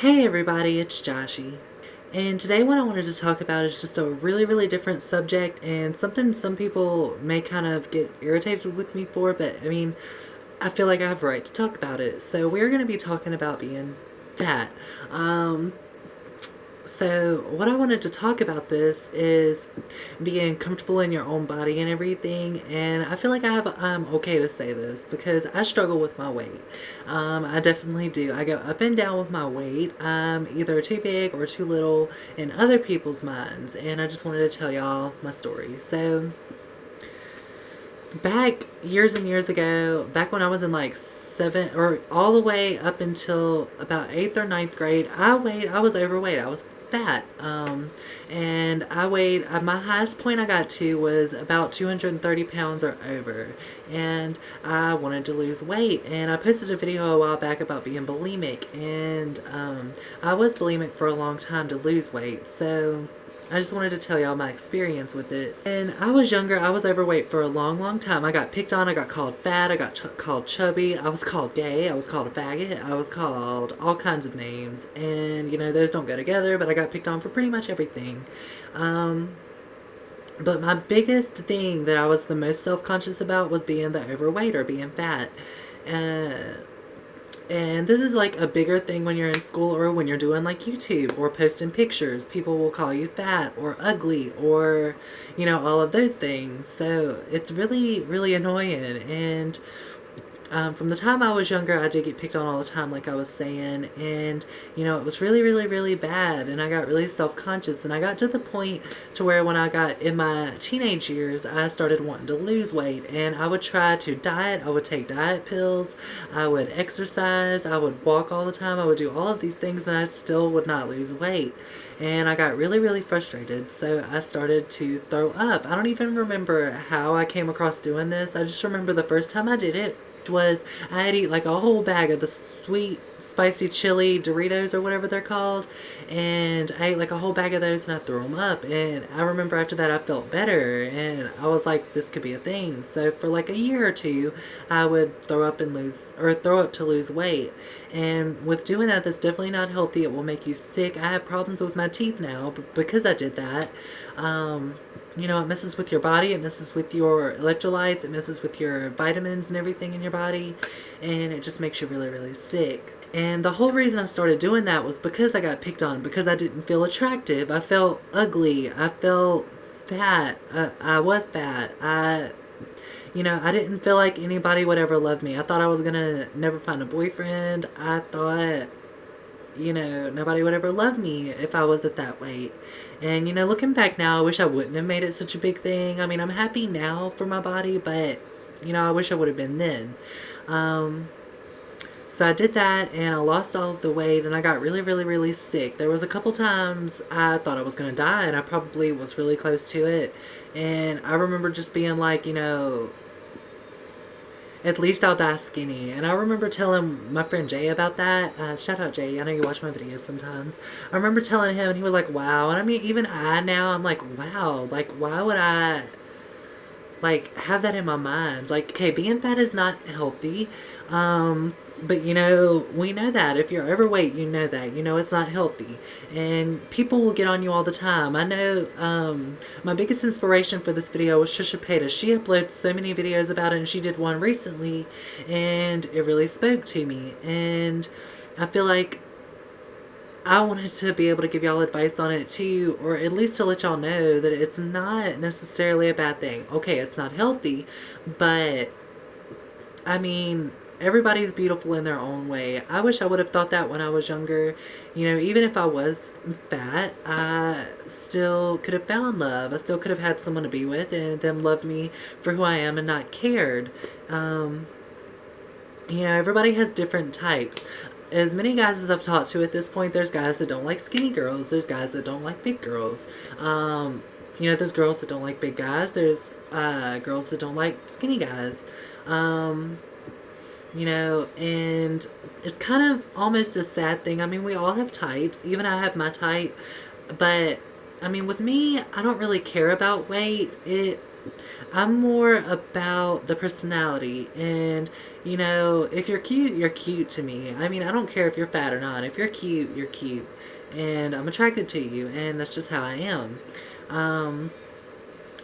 Hey everybody, it's Joshie. And today what I wanted to talk about is just a really different subject and something some people may kind of get irritated with me for, but I mean, I feel like I have a right to talk about it. So we're going to be talking about being fat. So what I wanted to talk about this is being comfortable in your own body and everything, and I feel like I'm okay to say this because I struggle with my weight. I definitely do. I go up and down with my weight. I'm either too big or too little in other people's minds, and I just wanted to tell y'all my story. So back years and years ago, back when I was in like seven or all the way up until about eighth or ninth grade, I was overweight. I was fat. And I weighed, my highest point I got to was about 230 pounds or over. And I wanted to lose weight. And I posted a video a while back about being bulimic. And I was bulimic for a long time to lose weight. So I just wanted to tell y'all my experience with it. And I was younger, I was overweight for a long time. I got picked on, I got called fat, I got called chubby, I was called gay, I was called a faggot, I was called all kinds of names. And, you know, those don't go together, but I got picked on for pretty much everything. But my biggest thing that I was the most self-conscious about was being the overweight or being fat. And this is like a bigger thing when you're in school or when you're doing like YouTube or posting pictures. People will call you fat or ugly or, you know, all of those things. So it's really annoying. And from the time I was younger, I did get picked on all the time, like I was saying, and, you know, it was really bad, and I got really self-conscious, and I got to the point to where when I got in my teenage years, I started wanting to lose weight, and I would try to diet, I would take diet pills, I would exercise, I would walk all the time, I would do all of these things, and I still would not lose weight. And I got really frustrated, so I started to throw up. I don't even remember how I came across doing this. I just remember the first time I did it was I had eat like a whole bag of the sweet spicy chili Doritos or whatever they're called, and I ate like a whole bag of those and I threw them up. And I remember after that I felt better and I was like, this could be a thing. So for like a year or two I would throw up to lose weight. And with doing that, that's definitely not healthy. It will make you sick. I have problems with my teeth now because I did that. You know, it messes with your body, it messes with your electrolytes, it messes with your vitamins and everything in your body, and it just makes you really sick. And the whole reason I started doing that was because I got picked on, because I didn't feel attractive. I felt ugly. I felt fat. I was fat. You know, I didn't feel like anybody would ever love me. I thought I was gonna never find a boyfriend. I thought, you know, nobody would ever love me if I was at that weight. And, you know, looking back now, I wish I wouldn't have made it such a big thing. I mean, I'm happy now for my body, but, you know, I wish I would have been then. So I did that, and I lost all of the weight, and I got really sick. There was a couple times I thought I was going to die, and I probably was really close to it. And I remember just being like, you know, at least I'll die skinny. And I remember telling my friend Jay about that. Shout out Jay. I know you watch my videos sometimes. I remember telling him, and he was like, wow. And I mean, even I now, I'm like, wow. Like, why would I, like, have that in my mind? Like, okay, being fat is not healthy. But, you know, we know that. If you're overweight, you know that. You know it's not healthy. And people will get on you all the time. I know my biggest inspiration for this video was Trisha Paytas. She uploads so many videos about it, and she did one recently, and it really spoke to me. And I feel like I wanted to be able to give y'all advice on it too, or at least to let y'all know that it's not necessarily a bad thing. Okay, it's not healthy, but, I mean, everybody's beautiful in their own way. I wish I would have thought that when I was younger. You know, even if I was fat, I still could have found love. I still could have had someone to be with and them love me for who I am and not cared. You know, everybody has different types. As many guys as I've talked to at this point, there's guys that don't like skinny girls. There's guys that don't like big girls. You know, there's girls that don't like big guys. There's girls that don't like skinny guys. You know, and it's kind of almost a sad thing. I mean, we all have types. Even I have my type. But, I mean, with me, I don't really care about weight. I'm more about the personality. And, you know, if you're cute, you're cute to me. I mean, I don't care if you're fat or not. If you're cute, you're cute. And I'm attracted to you. And that's just how I am. Um,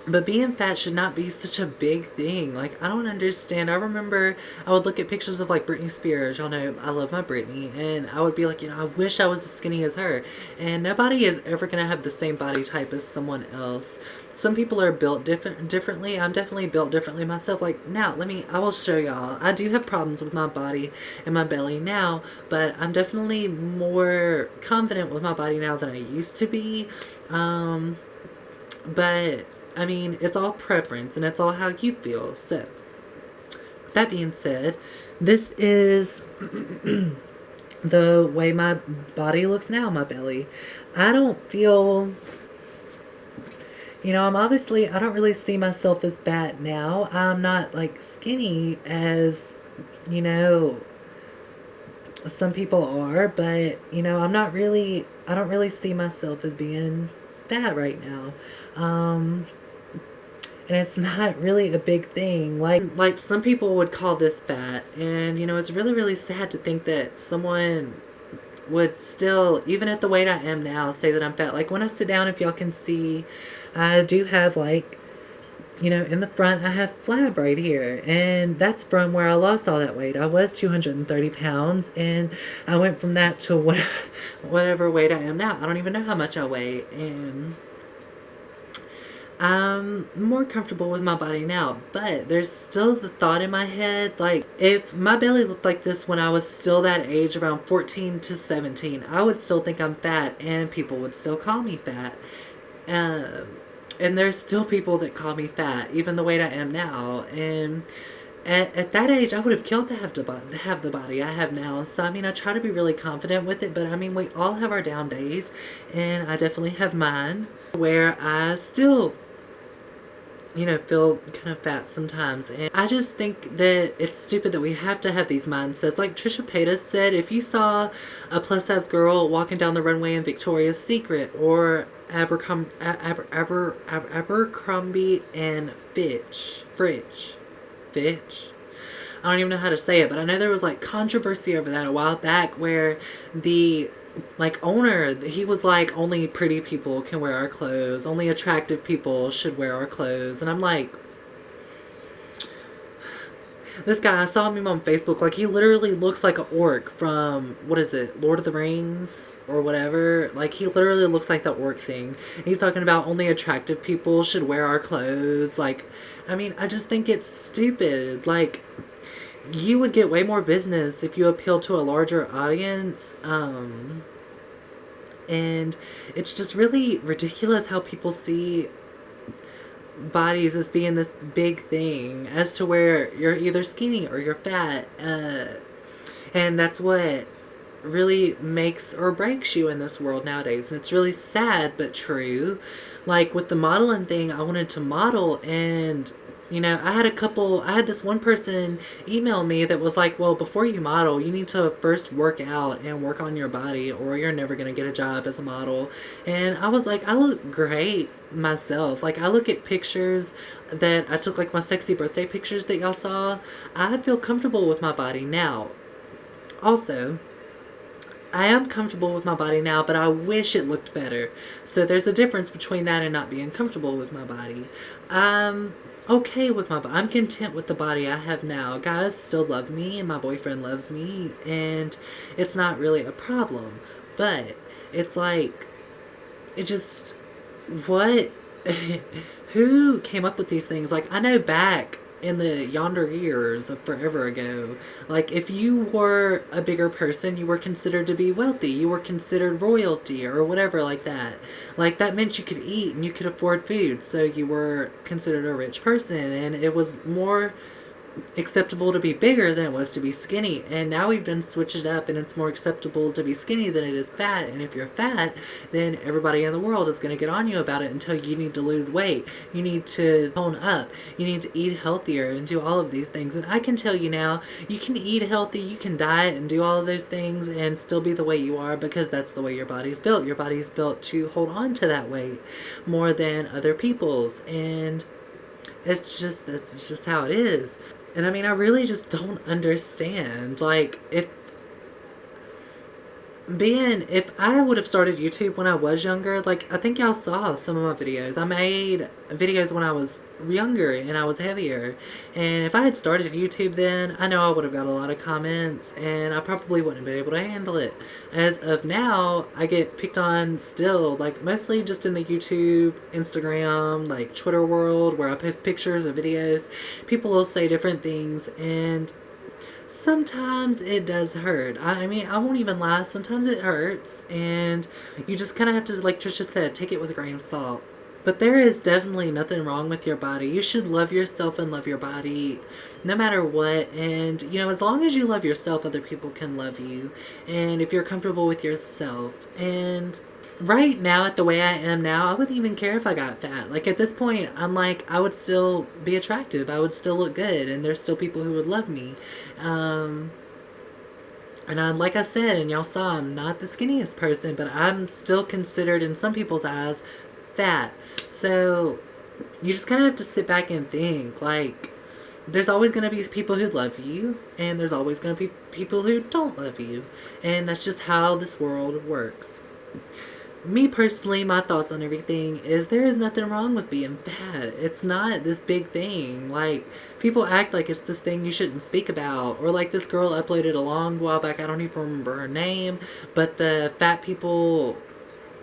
but being fat should not be such a big thing. Like, I don't understand. I remember I would look at pictures of like Britney Spears. Y'all know I love my Britney. And I would be like, you know, I wish I was as skinny as her. And nobody is ever going to have the same body type as someone else. Some people are built differently. I'm definitely built differently myself. Like, now, I will show y'all. I do have problems with my body and my belly now, but I'm definitely more confident with my body now than I used to be. But I mean, it's all preference and it's all how you feel. So, with that being said, this is the way my body looks now, my belly. I don't feel, you know, I don't really see myself as fat now. I'm not like skinny as, you know, some people are, but, you know, I don't really see myself as being fat right now. And it's not really a big thing. Like some people would call this fat, and you know, it's really really sad to think that someone would still, even at the weight I am now, say that I'm fat. Like when I sit down, if y'all can see, I do have like, you know, in the front I have flab right here, and that's from where I lost all that weight. I was 230 pounds, and I went from that to whatever weight I am now. I don't even know how much I weigh, and I'm more comfortable with my body now, but there's still the thought in my head, like, if my belly looked like this when I was still that age, around 14 to 17, I would still think I'm fat, and people would still call me fat. And there's still people that call me fat, even the weight I am now, and at that age, I would have killed to have the body I have now. So, I mean, I try to be really confident with it, but I mean, we all have our down days, and I definitely have mine, where I still, you know, feel kind of fat sometimes. And I just think that it's stupid that we have to have these mindsets. Like Trisha Paytas said, if you saw a plus size girl walking down the runway in Victoria's Secret or Abercrombie and Fitch. I don't even know how to say it, but I know there was like controversy over that a while back where the like owner, he was like, only pretty people can wear our clothes, only attractive people should wear our clothes. And I'm like, this guy, I saw him on Facebook, like he literally looks like an orc from, what is it, Lord of the Rings or whatever. Like he literally looks like the orc thing. He's talking about only attractive people should wear our clothes. Like, I mean, I just think it's stupid. Like, you would get way more business if you appeal to a larger audience. And it's just really ridiculous how people see bodies as being this big thing, as to where you're either skinny or you're fat. And that's what really makes or breaks you in this world nowadays. And it's really sad but true. Like with the modeling thing, I wanted to model, and you know, I had this one person email me that was like, well, before you model, you need to first work out and work on your body, or you're never going to get a job as a model. And I was like, I look great myself. Like, I look at pictures that I took, like my sexy birthday pictures that y'all saw. I feel comfortable with my body now. Also, I am comfortable with my body now, but I wish it looked better. So there's a difference between that and not being comfortable with my body. Okay with my body. I'm content with the body I have now. Guys still love me, and my boyfriend loves me, and it's not really a problem. But it's like, it just, what? Who came up with these things? Like, I know back in the yonder years of forever ago, like if you were a bigger person, you were considered to be wealthy, you were considered royalty or whatever like that. Like that meant you could eat and you could afford food, so you were considered a rich person, and it was more acceptable to be bigger than it was to be skinny. And now we've done switched it up, and it's more acceptable to be skinny than it is fat. And if you're fat, then everybody in the world is going to get on you about it until you need to lose weight. You need to tone up. You need to eat healthier and do all of these things. And I can tell you now, you can eat healthy, you can diet and do all of those things and still be the way you are, because that's the way your body's built. Your body's built to hold on to that weight more than other people's. And That's just how it is. And I mean, I really just don't understand. Like, if I would have started YouTube when I was younger, like, I think y'all saw some of my videos. I made videos when I was younger and I was heavier. And if I had started YouTube then, I know I would have got a lot of comments and I probably wouldn't have been able to handle it. As of now, I get picked on still, like, mostly just in the YouTube, Instagram, like, Twitter world where I post pictures or videos. People will say different things, and sometimes it does hurt. I mean, I won't even lie. Sometimes it hurts, and you just kind of have to, like Trisha said, take it with a grain of salt. But there is definitely nothing wrong with your body. You should love yourself and love your body no matter what. And, you know, as long as you love yourself, other people can love you. And if you're comfortable with yourself. And right now, at the way I am now, I wouldn't even care if I got fat. Like, at this point, I'm like, I would still be attractive. I would still look good. And there's still people who would love me. And like I said, and y'all saw, I'm not the skinniest person, but I'm still considered, in some people's eyes, fat. So, you just kind of have to sit back and think, like, there's always going to be people who love you, and there's always going to be people who don't love you. And that's just how this world works. Me personally, my thoughts on everything is there is nothing wrong with being fat. It's not this big thing. Like, people act like it's this thing you shouldn't speak about. Or like this girl uploaded a long while back, I don't even remember her name, but the fat people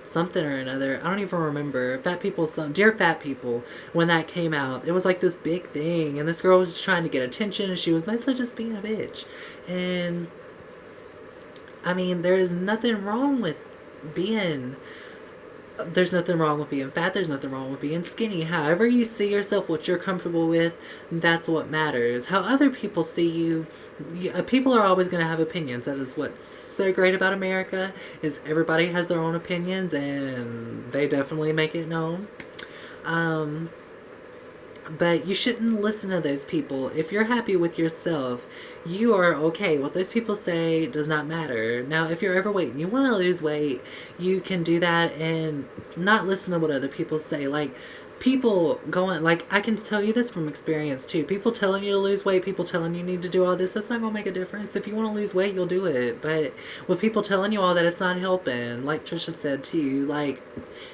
something or another, I don't even remember, fat people, dear fat people, when that came out, it was like this big thing, and this girl was just trying to get attention, and she was mostly just being a bitch. And I mean, there's nothing wrong with being there's nothing wrong with being fat. There's nothing wrong with being skinny. However you see yourself, what you're comfortable with, that's what matters. How other people see you, people are always going to have opinions. That is what's so great about America, is everybody has their own opinions, and they definitely make it known. But you shouldn't listen to those people. If you're happy with yourself, you are okay. What those people say does not matter. Now, if you're overweight and you want to lose weight, you can do that and not listen to what other people say. Like, people going, like, I can tell you this from experience too. People telling you to lose weight, people telling you need to do all this, that's not going to make a difference. If you want to lose weight, you'll do it. But with people telling you all that, it's not helping. Like Trisha said too, like,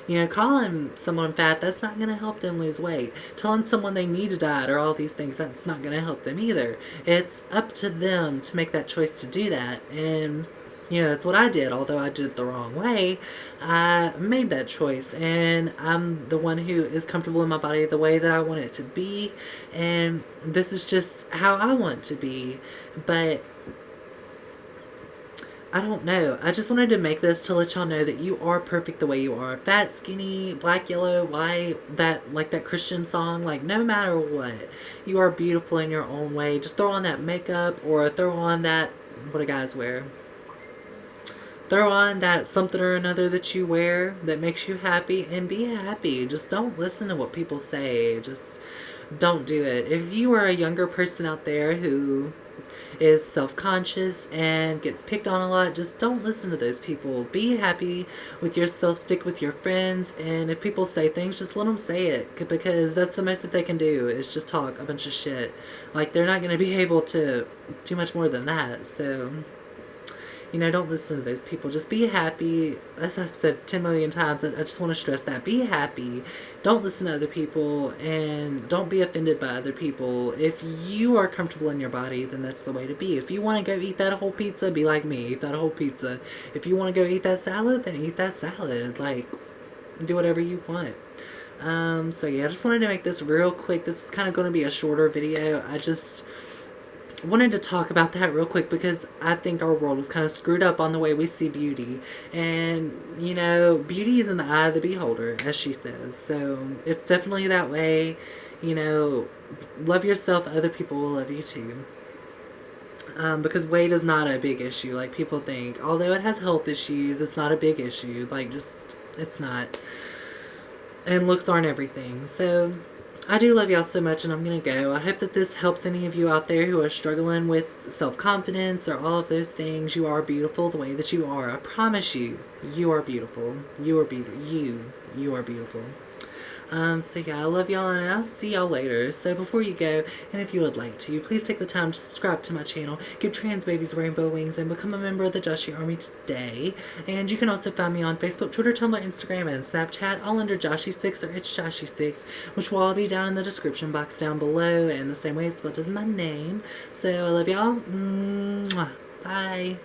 you know, calling someone fat, that's not going to help them lose weight. Telling someone they need to diet or all these things, that's not going to help them either. It's up to them to make that choice to do that. And you know, that's what I did. Although I did it the wrong way, I made that choice. And I'm the one who is comfortable in my body the way that I want it to be. And this is just how I want to be. But I don't know. I just wanted to make this to let y'all know that you are perfect the way you are. Fat, skinny, black, yellow, white, that, like that Christian song, like, no matter what, you are beautiful in your own way. Just throw on that makeup, or throw on that, what do guys wear? Throw on that something or another that you wear that makes you happy, and be happy. Just don't listen to what people say. Just don't do it. If you are a younger person out there who is self-conscious and gets picked on a lot, just don't listen to those people. Be happy with yourself. Stick with your friends. And if people say things, just let them say it, because that's the most that they can do, is just talk a bunch of shit. Like, they're not going to be able to do much more than that. So, you know, don't listen to those people. Just be happy. As I've said 10 million times, I just want to stress that. Be happy. Don't listen to other people, and don't be offended by other people. If you are comfortable in your body, then that's the way to be. If you want to go eat that whole pizza, be like me. Eat that whole pizza. If you want to go eat that salad, then eat that salad. Like, do whatever you want. So yeah, I just wanted to make this real quick. This is kind of going to be a shorter video. I just wanted to talk about that real quick, because I think our world is kind of screwed up on the way we see beauty. And, you know, beauty is in the eye of the beholder, as she says. So it's definitely that way. You know, love yourself, other people will love you too. Because weight is not a big issue like people think. Although it has health issues, it's not a big issue. Like, just, it's not. And looks aren't everything. So I do love y'all so much, and I'm going to go. I hope that this helps any of you out there who are struggling with self-confidence or all of those things. You are beautiful the way that you are. I promise you, you are beautiful. You are beautiful. You are beautiful. So yeah, I love y'all, and I'll see y'all later. So before you go, and if you would like to, please take the time to subscribe to my channel, give trans babies rainbow wings, and become a member of the Joshie Army today. And you can also find me on Facebook, Twitter, Tumblr, Instagram, and Snapchat, all under Joshie6 or It's Joshie6, which will all be down in the description box down below, and the same way it's spelled as my name. So I love y'all. Mwah. Bye.